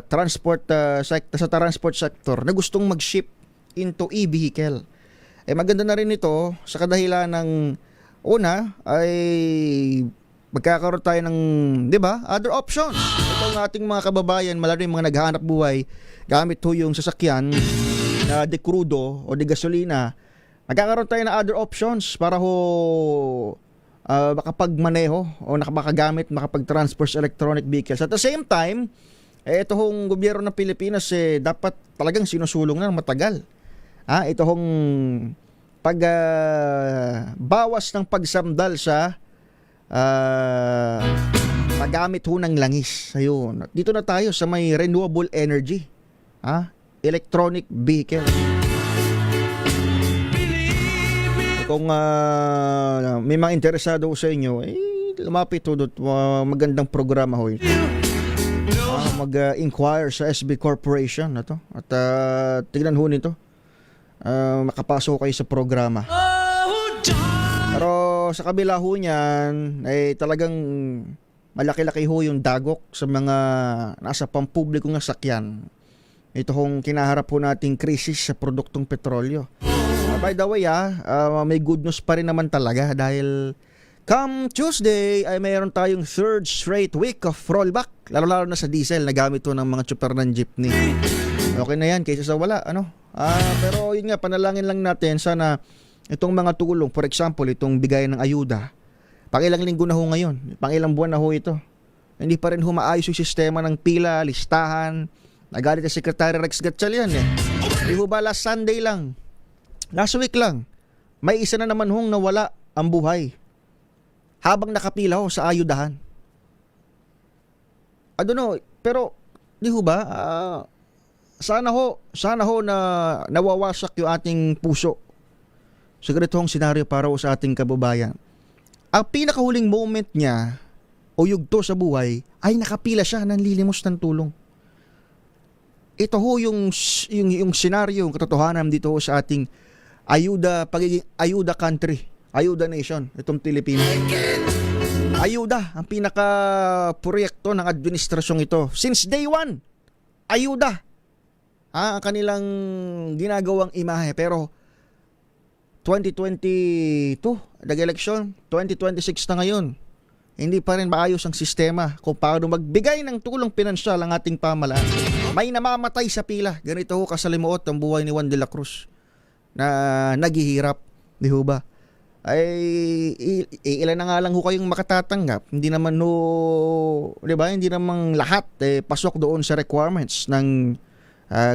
[SPEAKER 13] transport sector na gustong mag-ship into e-vehicle. Maganda na rin ito sa kadahilan ng una ay magkakaroon tayo ng, di ba, other options. Ito ang ating mga kababayan, malalo yung mga naghahanap buhay gamit ho yung sasakyan na de crudo o de gasolina. Magkakaroon tayo ng other options para ho makapagmaneho o makakagamit, makapag-transport sa electronic vehicles. At the same time, ito hong gobyerno ng Pilipinas dapat talagang sinusulong na matagal. Ito hong bawas ng pagsamdal sa paggamit ho ng langis. Ayun. Dito na tayo sa may renewable energy. Electronic vehicle. Kung may mga interesado sa inyo, lumapit ho doon. Magandang programa ho ito. Mag-inquire sa SB Corporation na to. At tignan ho nito. Makapasok kayo sa programa. Pero sa kabila ho niyan ay talagang malaki-laki ho yung dagok sa mga nasa pampublikong sakyan. Ito hong kinaharap ho nating krisis sa produktong petrolyo. By the way may good news pa rin naman talaga dahil come Tuesday ay mayroon tayong third straight week of rollback, lalo-lalo na sa diesel na gamit ho ng mga tsuper ng jeepney. Okay na yan kaysa sa wala, pero yun nga, panalangin lang natin sana itong mga tulong, for example, itong bigay ng ayuda, pangilang linggo na ho ngayon, pangilang buwan na ho ito, hindi pa rin ho maayos yung sistema ng pila, listahan, nagalit na Secretary Rex Gatchalian Hindi ho ba last Sunday lang, last week lang, may isa na naman hong nawala ang buhay habang nakapila ho sa ayudahan. I don't know, pero di ho ba, sana ho na nawawasak yung ating puso sa ganitong senaryo para sa ating kababayan. Ang pinakahuling moment niya o yugto sa buhay ay nakapila siya, nanlilimos ng tulong. Ito ho yung senaryo, yung katotohanan dito ho sa ating pagiging ayuda country, ayuda nation, itong Pilipinas. Ayuda, ang pinaka-proyekto ng administrasyong ito. Since day one, ayuda. Ang kanilang ginagawang imahe. Pero 2022, nag-eleksyon, 2026 na ngayon, hindi pa rin maayos ang sistema kung paano magbigay ng tulong pinansyal ang ating pamahalaan. May namamatay sa pila. Ganito ho kasalimuot ang buhay ni Juan de la Cruz na naghihirap. Di ho ba? Ay ilan na nga lang ho kayong makatatanggap. Hindi naman di ba? Hindi naman lahat pasok doon sa requirements ng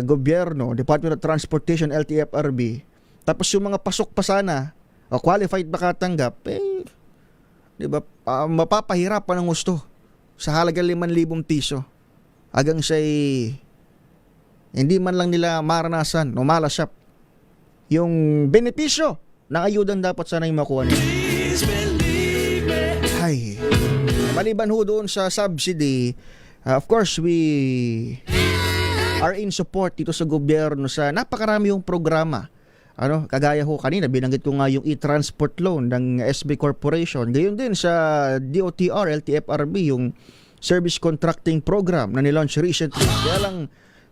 [SPEAKER 13] gobyerno, Department of Transportation, LTFRB. Tapos yung mga pasok pa sana o qualified makatanggap, di ba? Mapapahirapan ng gusto sa halagang 5,000 piso. Hanggang siya'y hindi man lang nila maranasan o malasap yung benepisyo ng ayudan dapat sana yung makuha nila. Ay, maliban ho doon sa subsidy, of course we are in support dito sa gobyerno sa napakarami yung programa. Kagaya ho kanina binanggit ko nga yung e-transport loan ng SB Corporation. Gayon din sa DOTR, LTFRB, yung service contracting program na nilaunch recently. Kaya lang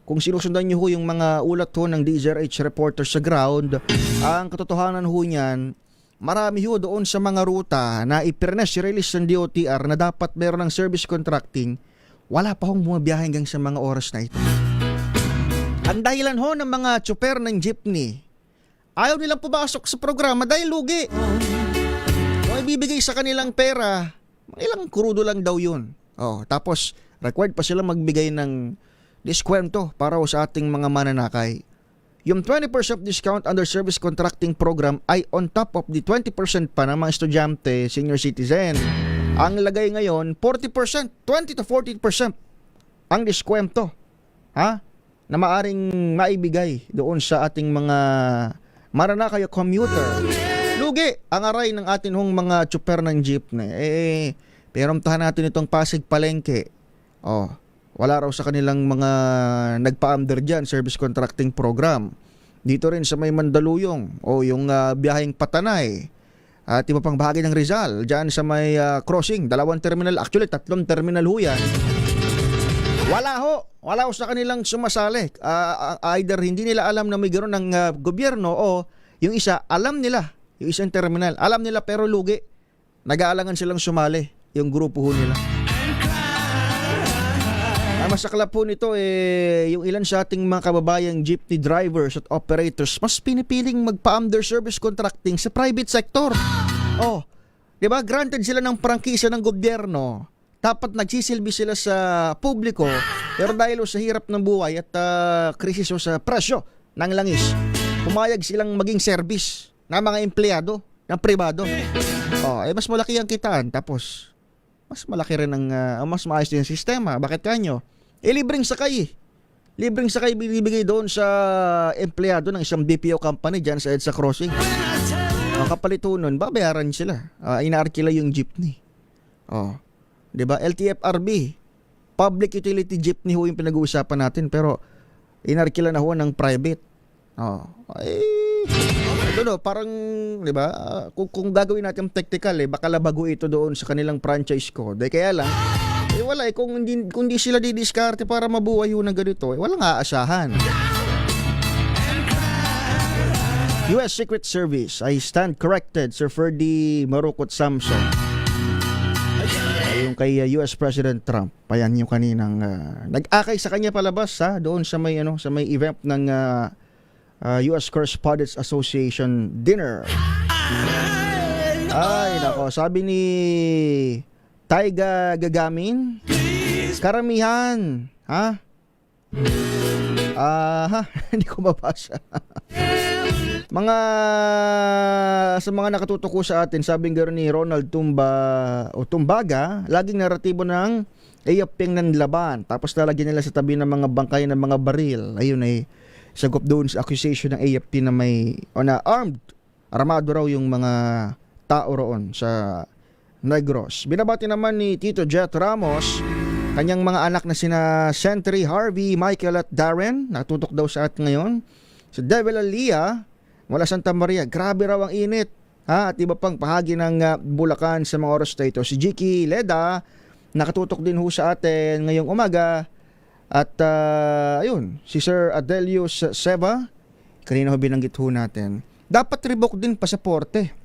[SPEAKER 13] kung sinusundan nyo ho yung mga ulat ho ng DZRH reporters sa ground, ang katotohanan ho niyan, marami ho doon sa mga ruta na ipirnes-release ng DOTR na dapat meron ng service contracting, wala pa hong bumabiyahe hanggang sa mga oras na ito. Ang dahilan ho ng mga tsuper ng jeepney, ayaw nilang pumasok sa programa dahil lugi. Kung ibibigay sa kanilang pera, ilang krudo lang daw yun. Tapos required pa sila magbigay ng diskwento para sa ating mga mananakay. Yung 20% discount under service contracting program ay on top of the 20% pa ng mga estudyante, senior citizen. Ang lagay ngayon, 40%, 20 to 40% ang diskwento na maaring maibigay doon sa ating mga mananakay o commuter. Lugi ang aray ng atin hong mga tsuper ng jeepney. Peramtahan natin itong Pasig Palengke. Wala raw sa kanilang mga nagpa-under dyan, service contracting program. Dito rin sa may Mandaluyong yung biyaheng Patanay at iba pang bahagi ng Rizal, dyan sa may crossing, 2 terminal, actually 3 terminal ho yan. Wala ho sa kanilang sumasali. Either hindi nila alam na may gano'n ng gobyerno o yung isa, alam nila, yung isang terminal, alam nila pero lugi. Nag-aalangan silang sumali, yung grupo ho nila. Masaklap po nito yung ilan sa ating mga kababayang jeepney drivers at operators mas pinipiling magpa-under service contracting sa private sector. Diba? Granted sila ng prangkisa ng gobyerno. Dapat nagsisilbi sila sa publiko, pero dahil sa hirap ng buhay at krisis sa presyo ng langis, pumayag silang maging service ng mga empleyado ng pribado. Mas malaki ang kitaan, tapos mas malaki rin mas maayos din ang sistema. Bakit kanyo? Libreng sakay. Libreng sakay binibigay doon sa empleyado ng isang BPO company dyan sa EDSA Crossing. Ang kapalit nun, babayaran sila. Inaarkila yung jeepney. Diba? LTFRB, public utility jeepney ho yung pinag-uusapan natin, pero inarkila na ho ng private. Parang, diba? Kung gagawin natin technical, baka labago ito doon sa kanilang franchise ko. Dahil kaya lang, wala kung hindi sila didiskarte para mabuhay yun ng ganito, walang aasahan. US Secret Service, I stand corrected, Sir Ferdy Marukot Samson. Yung kay US President Trump, ayan yung kaninang nag-akay sa kanya palabas doon sa may event ng US Correspondents Association dinner. Ay nako, sabi ni Taiga Gagamin, karamihan hindi ko mabasa. Sa mga nakatutuko sa atin, sabing gano'n ni Ronald Tumbaga, laging naratibo ng AFP ng laban, tapos lalagyan nila sa tabi ng mga bangkay ng mga baril. Ayun sagot doon sa accusation ng AFP na may armado raw yung mga tao roon sa Negros. Binabati naman ni Tito Jet Ramos kanyang mga anak na sina Century, Harvey, Michael at Darren, natutok daw sa atin ngayon. Sa Devil Alia mula Santa Maria, grabe raw ang init at iba pang bahagi ng Bulacan sa mga oras na ito. Si Jiki Leda nakatutok din ho sa atin ngayong umaga. At si Sir Adelius Seva, kanina ho binanggit ho natin, dapat revoke din pasaporte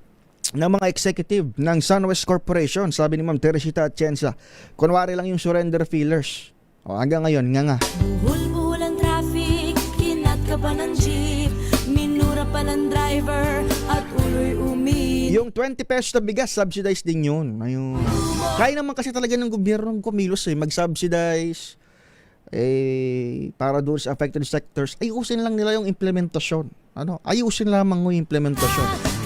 [SPEAKER 13] ng mga executive ng Sunwest Corporation, sabi ni Ma'am Teresita Atienza. Kunwari lang yung surrender feelers. Hanggang ngayon, nga.
[SPEAKER 3] Buhol-buhol ang traffic, kinat ka pa ng jeep, minura pa ng driver, at ulo'y umi.
[SPEAKER 13] Yung 20 pesos na bigas, subsidized din yun. Ayun. Kaya naman kasi talaga ng gobyerno kumilos mag-subsidize para doon sa affected sectors. Ayusin lang nila yung implementasyon. Ayusin lamang yung implementasyon.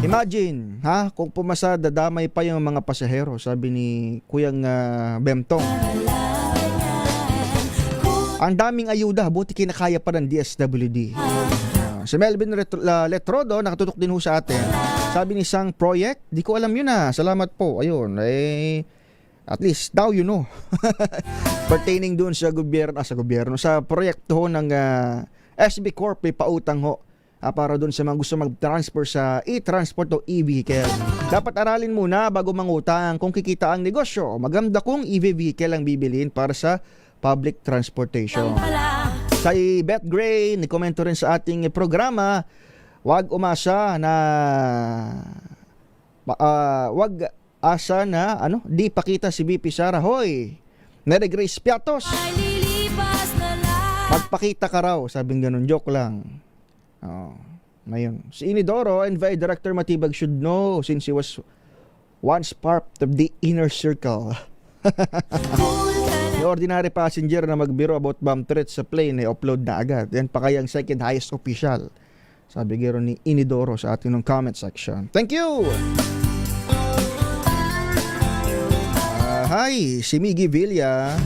[SPEAKER 13] Imagine, kung pumasa, dadamay pa yung mga pasahero, sabi ni Kuyang Bemtong. Ang daming ayuda, buti kinakaya pa ng DSWD. Si Melvin Letrodo, nakatutok din ho sa atin. Sabi ni Sang Project, di ko alam yun salamat po. Ayun, at least, now you know. Pertaining doon sa gobyerno, sa proyekto ho ng SB Corp, may pautang ho. Para doon sa mga gusto mag-transfer sa e-transport o e-vehicle. Dapat aralin muna bago mangutang kung kikita ang negosyo. Maganda kung e-vehicle ang bibilin para sa public transportation. Sa Beth Gray, nagkomento rin sa ating programa, wag asa na di pakita si BP Sara. Hoy, Mary Grace Piatos. Magpakita ka raw, sabing ganun, joke lang. Oh, ngayon. Si Inidoro and VA Director Matibag should know since he was once part of the inner circle. Yung ordinary passenger na magbiro about bomb threats sa plane, upload na agad. Yan pa kayang second highest official. Sabi gero ni Inidoro sa ating ng comment section. Thank you! Hi, si Miggy Villa.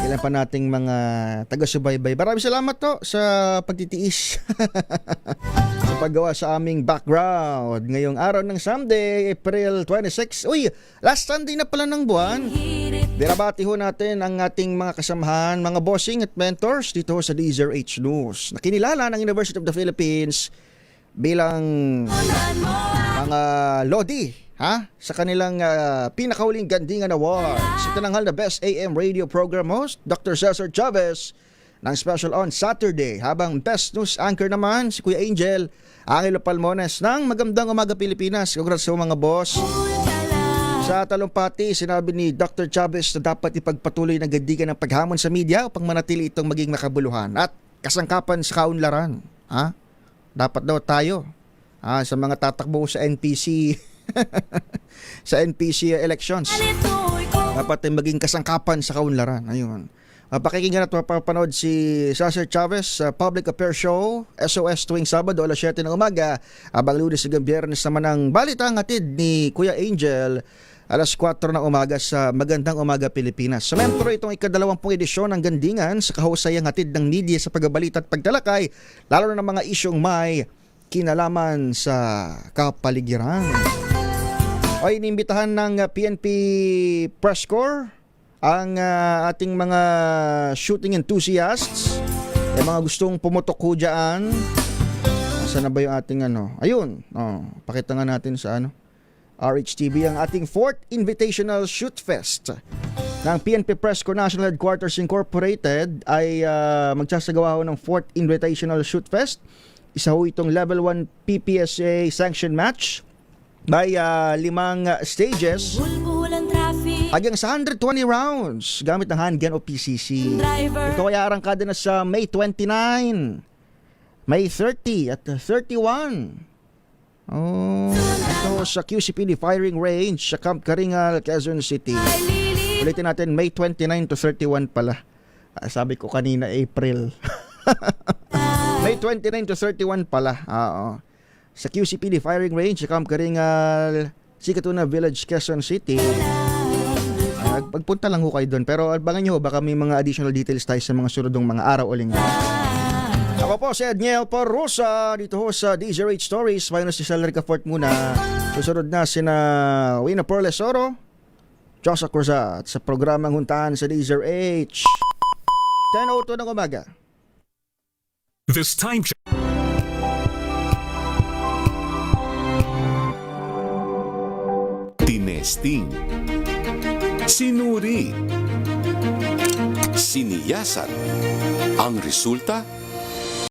[SPEAKER 13] Ilan pa nating mga taga-subaybay. Maraming salamat to sa pagtitiis. Sa paggawa sa aming background. Ngayong araw ng Sunday, April 26. Uy, last Sunday na pala ng buwan. Binabati ho natin ang ating mga kasamahan, mga bossing at mentors dito sa DZRH News. Nakinilala ng University of the Philippines bilang mga Lodi. Sa kanilang pinakahuling Gandingan Awards. Itinanghal na Best AM Radio Program Host, Dr. Cesar Chavez, ng special on Saturday. Habang Best News Anchor naman, si Kuya Angel Angelo Palmones ng Magandang Umaga Pilipinas. Congrats sa mga boss. Sa talumpati, sinabi ni Dr. Chavez na dapat ipagpatuloy ng Gandingan ng paghamon sa media upang manatili itong maging makabuluhan at kasangkapan sa kaunlaran. Dapat daw tayo sa mga tatakbo sa NPC sa NPC elections. Dapat ay maging kasangkapan sa kaunlaran. Ayun. Pakikinggan at mapapanood si Cesar Chavez sa Public Affairs Show, SOS tuwing Sabado alas 7 ng umaga. Abang Lunes hanggang Biyernes naman ang balitang hatid ni Kuya Angel alas 4 ng umaga sa Magandang Umaga Pilipinas. Sa mentro itong ika-20 edisyon ng Gandingan sa kahusayang hatid ng media sa pagbabalita at pagtalakay, lalo na ng mga isyong may kinalaman sa kapaligiran. Ay inimbitahan ng PNP Press Corps ang ating mga shooting enthusiasts, mga gustong pumutok ho dyan. Saan na ba yung ating ayun, pakita nga natin sa RHTV ang ating 4th Invitational Shoot Fest ng PNP Press Corps National Headquarters Incorporated ay magsasagawa ho ng 4th Invitational Shoot Fest. Isa ho itong level 1 PPSA sanction match by 5 stages hanggang sa 120 rounds gamit ng handgun o PCC. Ito ay arangkada na sa May 29, May 30 at 31. Ito sa QCPD Firing Range sa Camp Karingal, Quezon City. Ulitin natin, May 29 to 31 pala. Sabi ko kanina April. May 29 to 31 pala. Sa QCPD Firing Range sa Camp Karingal, Sikatuna Village, Quezon City. Pagpunta lang ho kayo doon. Pero abangan nyo, baka may mga additional details tayo sa mga sunodong mga araw o linggo. Ako po si Edniel Porrosa dito ho sa DZRH Stories. Minus si Celery Cafort muna. Susunod na sina Wina Porlesoro, Josa Cruzat sa programang Huntahan sa DZRH. 10:02 ng umaga.
[SPEAKER 16] This time check.
[SPEAKER 6] Tinesting, sinuri, siniyasan. Ang resulta,